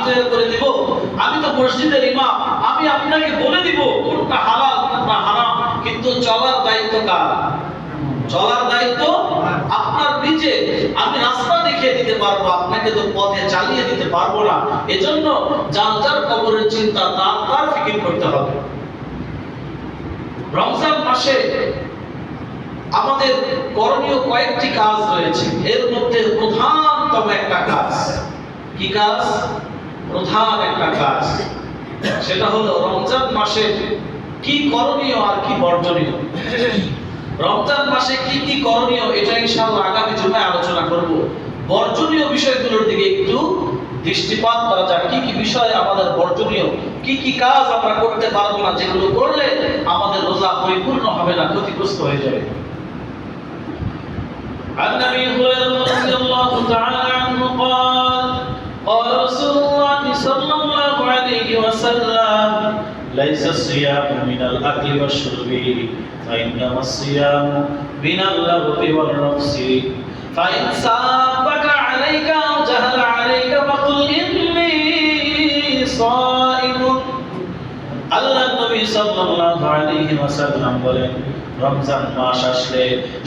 Clear করে দিব? আমি তো মসজিদের ইমাম, আমি আপনাকে বলে দিব কোনটা হালাল কোনটা হারাম, কিন্তু চলার দায়িত্ব কার? চলার দায়িত্ব আপনার নিজে। আমি রাস্তা দেখিয়ে দিতে পারবো, আপনাকে তো পথে চালিয়ে দিতে পারবো না। এজন্য যার যার কবরের চিন্তা তার তার ফিকির করতে হবে। রমজান মাসে আমাদের করণীয় কয়েকটি কাজ রয়েছে। এর মধ্যে প্রধানতম একটা কাজ, কি কাজ? প্রধান একটা কাজ, সেটা হলো রমজান মাসে কি করণীয় আর কি বর্জনীয়। রমজান মাসে কি কি করণীয় এটা ইনশাআল্লাহ আগামী জুমায় আলোচনা করব। বর্জনীয় বিষয়গুলোর দিকে একটু দৃষ্টিপাত করা যাক। কি কি বিষয় আমাদের বর্জনীয়, কি কি কাজ আমরা করতে পারবো না, যেগুলো করলে আমাদের রোজা পরিপূর্ণ হবে না, ক্ষতিগ্রস্ত হয়ে যাবে। عن ابي هريره رضي الله تعالى عنه قال قال رسول الله صلى الله عليه وسلم ليس الصيام من الاكل والشرب فانما الصيام من اللغو والرفث فان سابك عليك او جهل عليك فقل اني صائم। আল্লাহ নবী সাল্লাল্লাহু আলাইহি ওয়াসাল্লাম বলেন, রমজান মাস আসলে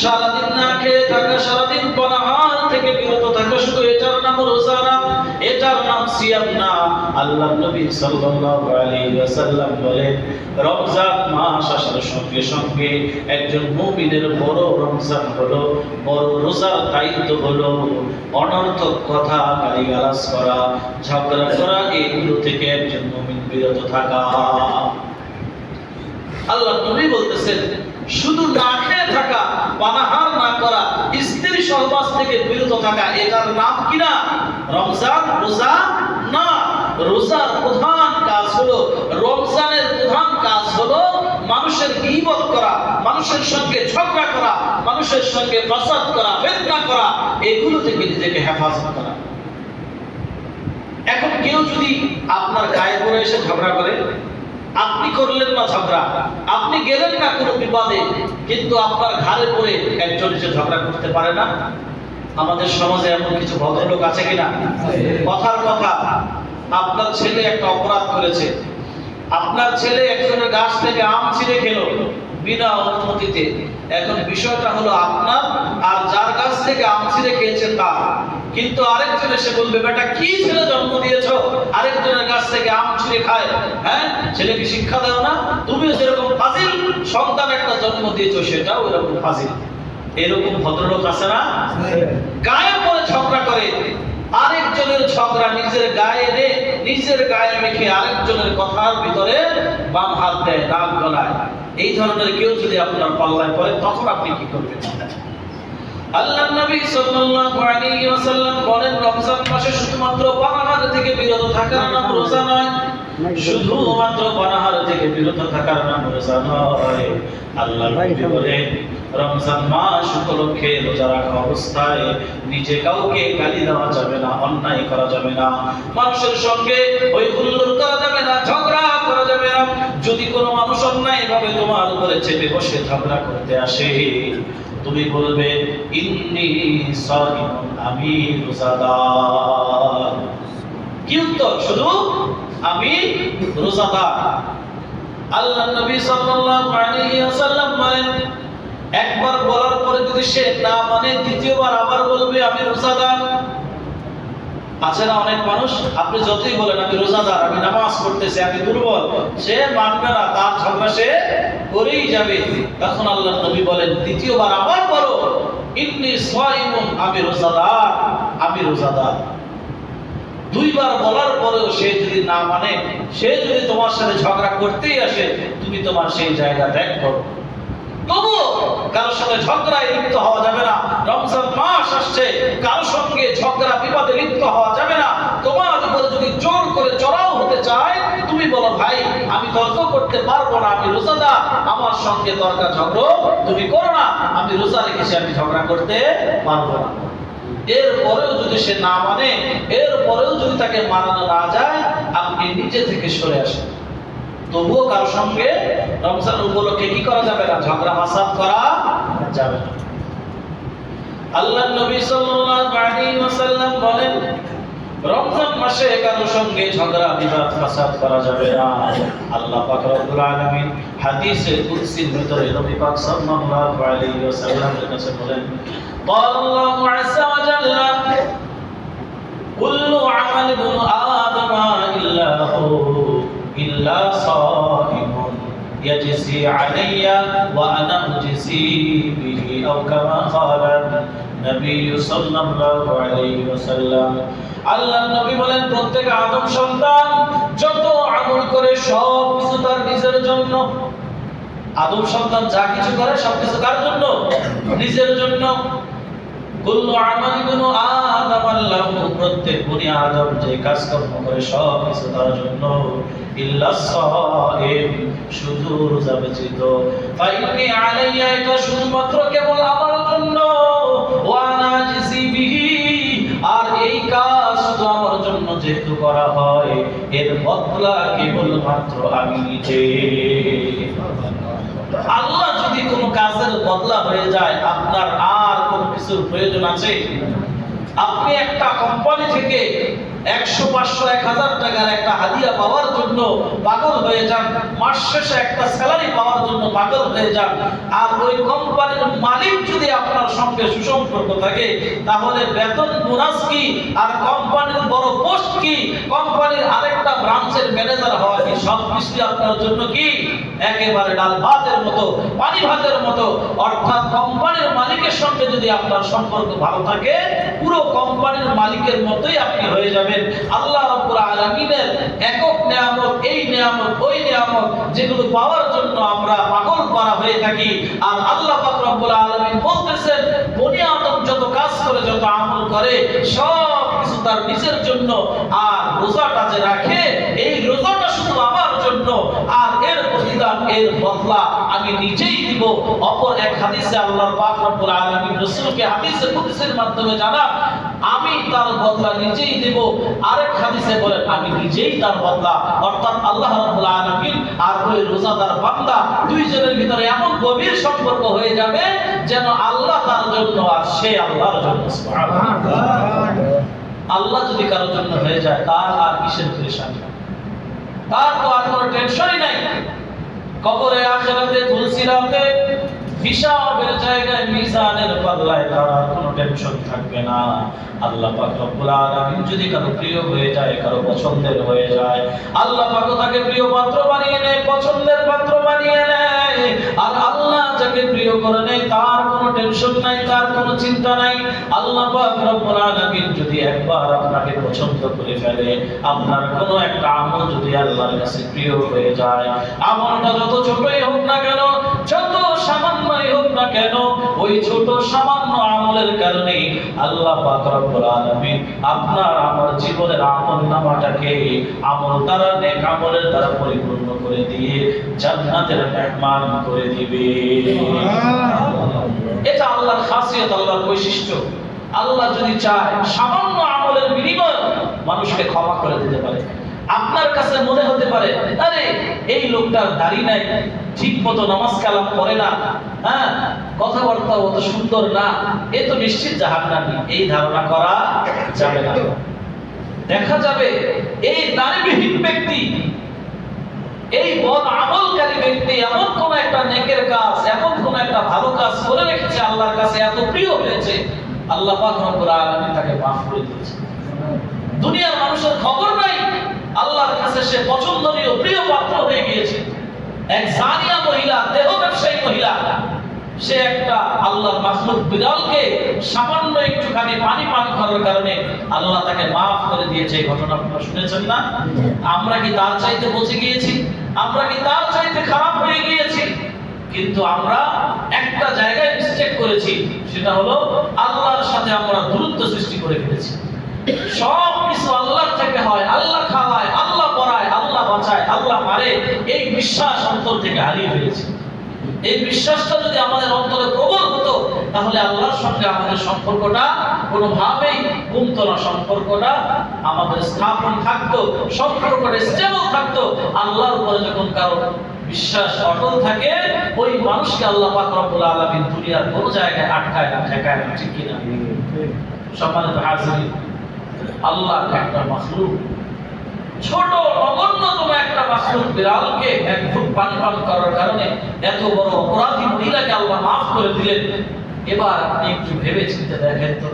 সারাদিন না খেয়ে থাকা, সারাদিন পানাহার থেকে বিরত থাকা, শুধু এটার নাম রোজা না, এটার নাম সিয়াম না। আল্লাহ নবী সাল্লাল্লাহু আলাইহি ওয়াসাল্লাম বলেন, রমজান মাস আসার সঙ্গে সঙ্গে একজন মুমিনের বড় রমজান হলো, বড় রোজার দায়িত্ব হলো অনর্থক কথা, গালিগালাজ করা, ঝগড়া করা, এগুলো থেকে একজন মুমিন বিরত থাকা। আল্লাহ নবী বলতেছেন, শুধু না খেয়ে থাকা, পানাহার না করা, স্ত্রী সহবাস থেকে বিরত থাকা, এটার নাম কি না? রমজান। রোজা না। রোজার প্রধান কাজ হলো, রমজানের প্রধান কাজ হলো মানুষের গীবত করা, মানুষের সঙ্গে ঝগড়া করা, মানুষের সঙ্গে ফাসাদ করা, ফিতনা করা, এগুলো থেকে নিজেকে হেফাজত করা। এখন কেউ যদি আপনার গায়ে পড়ে এসে ঝগড়া করে, আপনি করলেন না ঝগড়া, আপনি গেলেন না কোনো বিবাদে, কিন্তু আপনার ঘাড়ে পড়ে একজন এসে ঝগড়া করতে পারে না। আমাদের সমাজে এমন কিছু ভদ্রলোক আছে কিনা? কথার কথা, আপনার ছেলে একটা অপরাধ করেছে, আপনার ছেলে একজনের গাছ থেকে আম ছিঁড়ে খেলো বিনা অনুমতিতে। এখন বিষয়টা হলো আপনার আর যার গাছ থেকে আম ছিঁড়ে খেয়েছে তার, কিন্তু আরেকজন এসে বলবে, বেটা কি ছেলে জন্ম দিয়েছো, আরেকজনের গাছ থেকে আম ছিঁড়ে খায়, হ্যাঁ ছেলেকে শিক্ষা দাও না? তুমিও যেরকম ফাজিল সন্তান একটা জন্ম দিয়েছো, সেটাও এরকম ফাজিল। এরকম ভদ্রলোক আছে না? গায়ে পড়ে ঝগড়া করে, আরেকজনের ঝগড়া নিজের গায়ে রে, নিজের গায়ে মেখে আরেকজনের কথার ভিতরে বাম হাত দেয়, দাগ গলায়। এই ধরনের কেউ যদি আপনার পাল্লায় পড়ে, তখন আপনি কি করবেন? আল্লাহ নবী সাল্লাল্লাহু আলাইহি ওয়াসাল্লাম বলেন, রমজান মাসে শুধুমাত্র পানাহার থেকে বিরত থাকার নাম রোজা নয়, শুধুমাত্র পানাহার থেকে বিরত থাকার নাম রোজা নয়। আল্লাহ নবী বলেন, রমজান মাস উপলক্ষে রোজা রাখা অবস্থায় নিজে কাউকে গালি দেওয়া যাবে না, অন্যায় করা যাবে না, মানুষের সঙ্গে ওই হুল্লোড় করা যাবে না, ঝগড়া করা যাবে না। যদি কোনো মানুষ অন্যায়ভাবে তোমার উপরে চেপে বসে ঝগড়া করতে আসে, তুমি বলবে, ইন্নী সাইম, আমি রোজাদার। কি উত্তর? শুধু আমি রোজাদার। আল্লাহ নবী সাল্লাল্লাহু আলাইহি ওয়াসাল্লাম বলেন, একবার বলার পরে যদি সে না মানে, দ্বিতীয়বার আবার বলবে আমি রোজাদার। আছে না অনেক মানুষ, আপনি যতই বলেন আমি রোজাদার, আমি নামাজ পড়তেছি, আমি দুর্বল, সে মানবে না, তার ঝগড়া সে করেই যাবে। তখন আল্লাহ নবী বলেন, দ্বিতীয়বার আবার বলো, ইন্নী সাইমুন, আমি রোজাদার, আমি রোজাদার। দুইবার বলার পরেও সে যদি না মানে, সে যদি তোমার সাথে ঝগড়া করতেই আসে, তুমি তোমার সেই জায়গা ত্যাগ করো। তবু কারোর সঙ্গে ঝগড়ায় লিপ্ত হওয়া যাবে না। রমজান মাস আসছে, কারোর সঙ্গে ঝগড়া বিবাদে লিপ্ত হওয়া যাবে না। তোমার উপরে যদি জোর করে চড়াও হতে চায়, তুমি বলো, ভাই আমি তর্ক করতে পারবো না, আমি রোজাদার, আমার সঙ্গে তর্কা ঝগড়া তুমি করো না, আমি রোজা রেখেছি, আমি ঝগড়া করতে পারবো না। এরপরেও যদি সে না মানে, এরপরেও যদি তাকে মানানো না যায়, আপনি নিজে থেকে সরে আসেন। তবুও কারোর সঙ্গে রমজান উপলক্ষে কি করা যাবে না? ঝগড়া ফাসাদ করা যাবে না। আল্লাহ নবী সাল্লাল্লাহু আলাইহি ওয়াসাল্লাম বলেন, রমজান মাসে কারো সঙ্গে ঝগড়া বিবাদ ফাসাদ করা যাবে না। আল্লাহ পাক রব্বুল আলামিন হাদিসে কুদসির ভিতরে নবী পাক সাল্লাল্লাহু আলাইহি ওয়াসাল্লামের কাছে বলেন, আল্লাহু আযজা ওয়া জাল্লা কুল্লু আমাল ইবনি আদম ইল্লা সাইমুন ইয়াজসি আলাইয়া ওয়া আনা উজসি বিহি আও কামা ক্বালা নবী সাল্লাল্লাহু আলাইহি ওয়াসাল্লাম। আল্লাহর নবী বলেন, প্রত্যেক আদম সন্তান যত আমল করে সব কিছু তার নিজের জন্য। আদম সন্তান যা কিছু করে সব কিছু কার জন্য? নিজের জন্য। কুল্লু আমাল ইবনি আদম আল্লাহু, প্রত্যেক বনি আদম যে কাজকর্ম করে সব কিছু তার জন্য। ইল্লা সাইম, শুধু রোজা ব্যতীত। ফাইন্নি আলাইয়া, এটা শুধুমাত্র কেবল আমার জন্য। ওয়া আনা আজজি বিহি, আর এই কাজ শুধু আমার জন্য যেহেতু করা হয়, এর বদলা কেবলমাত্র আমি নিজে। আল্লাহ যদি কোনো কাজের বদলা হয়ে যায়, আপনার আর কোনো কিছুর প্রয়োজন আছে? আপনি একটা কোম্পানি থেকে 100, 500, 1000 টাকার একটা হাদিয়া পাওয়ার জন্য পাগল হয়ে যান, মাস শেষে একটা স্যালারি পাওয়ার জন্য পাগল হয়ে যান, আর ওই কোম্পানির মালিক যদি আপনার সঙ্গে সুসম্পর্ক থাকে, তাহলে বেতন বোনাস কি, আর কোম্পানির বড় পোস্ট কি, কোম্পানির আরেকটা ব্রাঞ্চের ম্যানেজার হওয়া কি, সব কিছু আপনার জন্য কি একেবারে ডাল ভাতের মতো, পানি ভাতের মতো। অর্থাৎ কোম্পানির মালিকের সঙ্গে যদি আপনার সম্পর্ক ভালো থাকে, পুরো কোম্পানির মালিকের মতোই আপনি হয়ে যাবেন। আল্লাহ রাব্বুল আলামিনের একক নিয়ামত, এই নিয়ামত, ওই নিয়ামত, যেগুলো পাওয়ার জন্য আমরা পাগল পারা হয়ে থাকি। আর আল্লাহ পাক রব্বুল আলামিন বলতেছেন, বনি আদম যত কাজ করে, যত আমল করে, সব কিছু তার নিজের জন্য। আর রোজাটা যে রাখে, এই রোজাটা শুধু আমার জন্য, আর এর প্রতিদান, এর বদলা আমি নিজেই দিব। অপর এক হাদিসে আল্লাহ পাক রব্বুল আলামিন রাসূলকে হাদিসে কুদসির মাধ্যমে জানান, আমি তার বদলা নিজেই দেব। আরেক হাদিসে বলেন, আমি নিজেই তার বদলা। অর্থাৎ আল্লাহ রাব্বুল আলামিন আর ওই রোজাদার বান্দা, দুইজনের ভিতরে এমন গভীর সম্পর্ক হয়ে যাবে যেন আল্লাহ তার জন্য আর সে আল্লাহর জন্য। সুবহানাল্লাহ। আল্লাহ যদি কারোর জন্য হয়ে যায়, তার আর কিসের পেরেশানি? তার তো আর কোনো টেনশনই নাই। কবরে, আখিরাতে, ফুলসিরাতে, হিসাবের জায়গায়, মিজানের পাল্লায় তার আর কোনো টেনশন থাকবে না। আল্লাহ পাক রব্বুল আলামিন যদি কারো প্রিয় হয়ে যায়, কারো পছন্দের হয়ে যায়, আল্লাহ পাক তাকে প্রিয় পাত্র বানিয়ে নেয়, পছন্দের পাত্র বানিয়ে নেয়। আর আল্লাহ যাকে প্রিয় করে নেয়, তার কোনো টেনশন নাই, তার কোনো চিন্তা নাই। আল্লাহ পাক রব্বুল আলামিন যদি একবার আপনাকে পছন্দ করে ফেলে, আপনার কোনো একটা আমল যদি আল্লাহর কাছে প্রিয় হয়ে যায়, আমলটা যত ছোটই হোক না কেন, যত সামান্যই হোক না কেন, ওই ছোট সামান্য আমলের কারণে আল্লাহ পাক রব্বুল আলামিন আপনার আমার জীবনের আমলনামাটাকে আমল দ্বারা, নেক আমলের দ্বারা পরিপূর্ণ করে দিয়ে জান্নাতের মেহমান করে দিবে। এটা আল্লাহর খাসিয়ত, আল্লাহর বৈশিষ্ট্য। আল্লাহ যদি চায়, সামান্য আমলের বিনিময়ে মানুষকে ক্ষমা করে দিতে পারে। আপনার কাছে মনে হতে পারে, আরে এই লোকটার দাড়ি নাই, ঠিক মতো নামাজ কালাম করে না, হ্যাঁ, কথাবার্তা অত সুন্দর না, এ তো নিশ্চিত জাহান্নামী। এই ধারণা করা যাবে না। দেখা যাবে এই দাড়িবিহীন ব্যক্তি, এই বদ আমলকারী ব্যক্তি এমন কোন একটা নেকের কাজ, এমন কোন একটা ভালো কাজ করে রেখেছে, আল্লাহর কাছে এত প্রিয় হয়েছে, আল্লাহ পাক রব্বুল আলামিন তাকে মাফ করে দিয়েছে। দুনিয়ার মানুষের খবর নাই, আল্লাহর কাছে সে পছন্দনীয়, প্রিয় পাত্র হয়ে গিয়েছে। এক জানিয়া মহিলা, দেহ ব্যবসায়ী মহিলা, সে একটা আল্লাহর মাখলুক বিড়ালকে সামান্য একটুখানি পানি পান করার কারণে আল্লাহ তাকে মাফ করে দিয়েছে। এই ঘটনা আপনারা শুনেছেন না? আমরা কি তার চাইতে বেঁচে গিয়েছি? আমরা কি তার চাইতে খারাপ হয়ে গিয়েছি? কিন্তু আমরা একটা জায়গায় মিস্টেক করেছি, সেটা হলো আল্লাহর সাথে আমরা দূরত্ব সৃষ্টি করে ফেলেছি। সব কিছু আল্লাহর থেকে হয়, আল্লাহ খাওয়ায়, আল্লাহ পড়ায়, আল্লাহ বাঁচায়, আল্লাহ মারে, এই বিশ্বাস অন্তর থেকে হারিয়ে ফেলেছি। এই বিশ্বাসটা যদি আমাদের অন্তরে প্রবল হতো, তাহলে আল্লাহর সঙ্গে আমাদের সম্পর্কটা কোনোভাবেই কমতো না, সম্পর্কটা আমাদের স্থাপন থাকতো, সম্পর্কটা স্টেবল থাকতো। আল্লাহর উপরে যখন কারো বিশ্বাস অটল থাকে, ওই মানুষকে আল্লাহ পাক রব্বুল আলামিন দুনিয়ার কোনো জায়গায় আটকায় না, ঠেকায় না, ঠিক কিনা? সম্মানিত হাজিরিন, আল্লাহ একটা মাখলুক, ছোট নগণ্যতম একটা মাখলুক বিড়ালকে এক ফুট পানি পান করার কারণে এত বড় অপরাধী মহিলাকে আল্লাহ মাফ করে দিলেন। এবার আপনি একটু ভেবে চিন্তে দেখেন তো,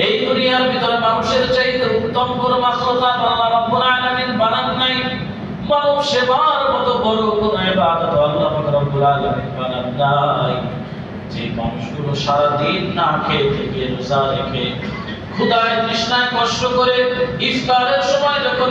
এই দুনিয়ার ভিতরে মানুষের চাইতে উত্তম কোন মাখলুকাত আল্লাহ রাব্বুল আলামিন বানান নাই। মানব সেবার মতো বড় কোন ইবাদত আল্লাহ পাক রব্বুল আলামিন বানান নাই। যে মানুষগুলো সারা দিন না খেয়ে থেকে রোজা রেখে ক্ষুধায় তৃষ্ণায় কষ্ট করে ইফতারের সময় যখন